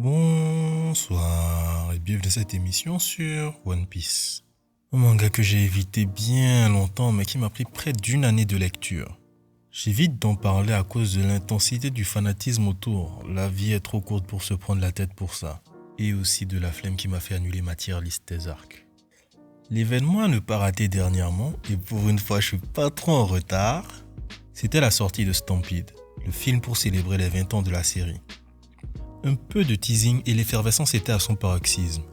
Bonsoir et bienvenue dans cette émission sur One Piece. Un manga que j'ai évité bien longtemps mais qui m'a pris près d'une année de lecture. J'évite d'en parler à cause de l'intensité du fanatisme autour. La vie est trop courte pour se prendre la tête pour ça. Et aussi de la flemme qui m'a fait annuler ma tier list des arcs. L'événement à ne pas rater dernièrement, et pour une fois je suis pas trop en retard, c'était la sortie de Stampede, le film pour célébrer les 20 ans de la série. Un peu de teasing et l'effervescence était à son paroxysme.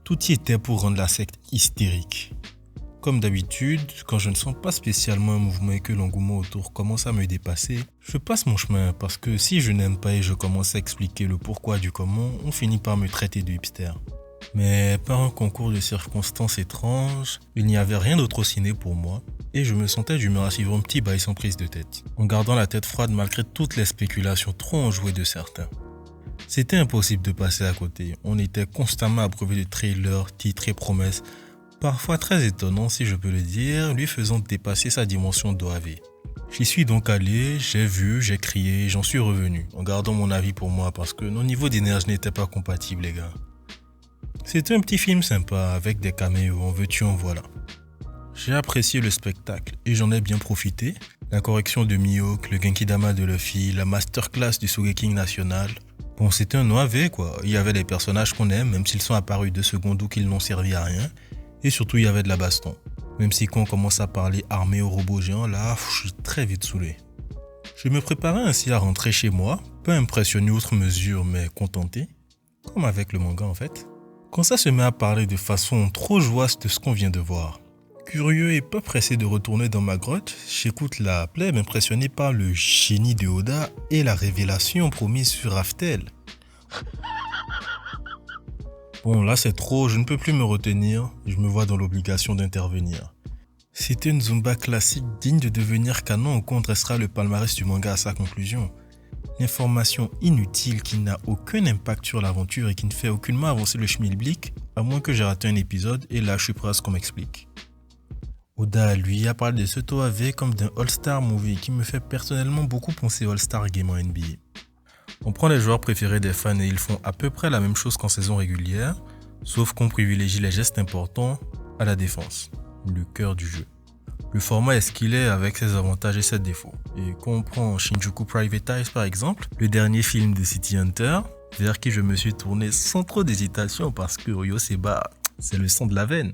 Tout y était pour rendre la secte hystérique. Comme d'habitude, quand je ne sens pas spécialement un mouvement et que l'engouement autour commence à me dépasser, je passe mon chemin parce que si je n'aime pas et je commence à expliquer le pourquoi du comment, on finit par me traiter de hipster. Mais par un concours de circonstances étranges, il n'y avait rien d'autre au ciné pour moi et je me sentais d'humeur à suivre un petit bail sans prise de tête, en gardant la tête froide malgré toutes les spéculations trop enjouées de certains. C'était impossible de passer à côté. On était constamment abreuvé de trailers, titres et promesses, parfois très étonnants si je peux le dire, lui faisant dépasser sa dimension d'OAV. J'y suis donc allé, j'ai vu, j'ai crié et j'en suis revenu, en gardant mon avis pour moi parce que nos niveaux d'énergie n'étaient pas compatibles les gars. C'était un petit film sympa avec des caméos, en veux-tu en voilà. J'ai apprécié le spectacle et j'en ai bien profité. La correction de Mihawk, le Genkidama de Luffy, la masterclass du Sogeking national. Bon, c'était un OAV quoi. Il y avait des personnages qu'on aime, même s'ils sont apparus 2 secondes ou qu'ils n'ont servi à rien. Et surtout, il y avait de la baston. Même si quand on commence à parler armée aux robots géants, là, je suis très vite saoulé. Je me préparais ainsi à rentrer chez moi, pas impressionné outre mesure, mais contenté. Comme avec le manga en fait. Quand ça se met à parler de façon trop joyeuse de ce qu'on vient de voir. Curieux et pas pressé de retourner dans ma grotte, j'écoute la plèbe impressionnée par le génie de Oda et la révélation promise sur Raftel. Bon là c'est trop, je ne peux plus me retenir, je me vois dans l'obligation d'intervenir. C'était une Zumba classique digne de devenir canon ou qu'on dressera le palmarès du manga à sa conclusion. L'information inutile qui n'a aucun impact sur l'aventure et qui ne fait aucunement avancer le schmilblick, à moins que j'ai raté un épisode et là je suis prêt à ce qu'on m'explique. Oda, lui, a parlé de ce OAV comme d'un All-Star Movie qui me fait personnellement beaucoup penser au All-Star Game en NBA. On prend les joueurs préférés des fans et ils font à peu près la même chose qu'en saison régulière, sauf qu'on privilégie les gestes importants à la défense, le cœur du jeu. Le format est ce qu'il est avec ses avantages et ses défauts. Et quand on prend Shinjuku Private Eyes par exemple, le dernier film de City Hunter, vers qui je me suis tourné sans trop d'hésitation parce que Ryo Seba, c'est le sang de la veine.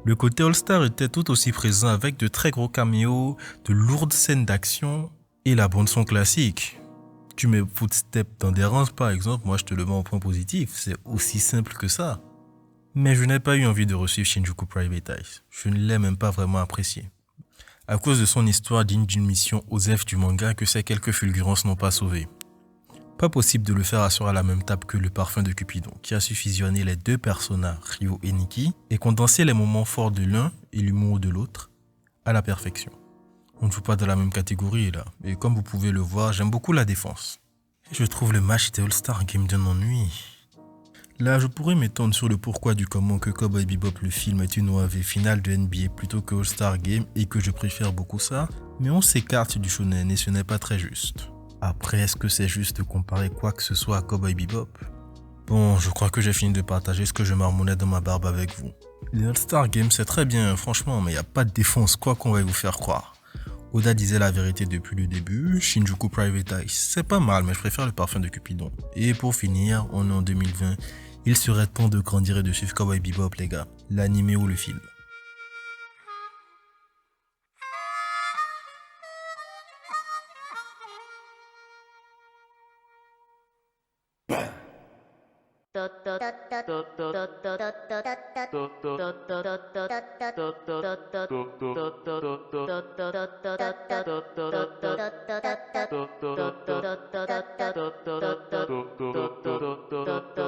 Le côté All-Star était tout aussi présent avec de très gros caméos, de lourdes scènes d'action et la bande son classique. Tu mets Footstep dans des rangs par exemple, moi je te le mets en point positif, c'est aussi simple que ça. Mais je n'ai pas eu envie de resuivre Shinjuku Private Eyes, je ne l'ai même pas vraiment apprécié. À cause de son histoire digne d'une mission OSEF du manga que ces quelques fulgurances n'ont pas sauvé. Pas possible de le faire asseoir à la même table que le parfum de Cupidon, qui a su fusionner les deux personnages, Ryo et Nikki, et condenser les moments forts de l'un et l'humour de l'autre à la perfection. On ne joue pas dans la même catégorie là, et comme vous pouvez le voir, j'aime beaucoup la défense. Et je trouve le match des All-Star Game d'un ennui. Là, je pourrais m'étendre sur le pourquoi du comment que Cowboy Bebop le film est une OAV finale de NBA plutôt que All-Star Game et que je préfère beaucoup ça, mais on s'écarte du shonen et ce n'est pas très juste. Après, est-ce que c'est juste de comparer quoi que ce soit à Cowboy Bebop? Bon, je crois que j'ai fini de partager ce que je marmonnais dans ma barbe avec vous. Les All-Star Games, c'est très bien, franchement, mais il n'y a pas de défense, quoi qu'on va vous faire croire. Oda disait la vérité depuis le début, Shinjuku Private Eyes, c'est pas mal, mais je préfère le parfum de Cupidon. Et pour finir, on est en 2020, il serait temps de grandir et de suivre Cowboy Bebop, les gars, l'anime ou le film.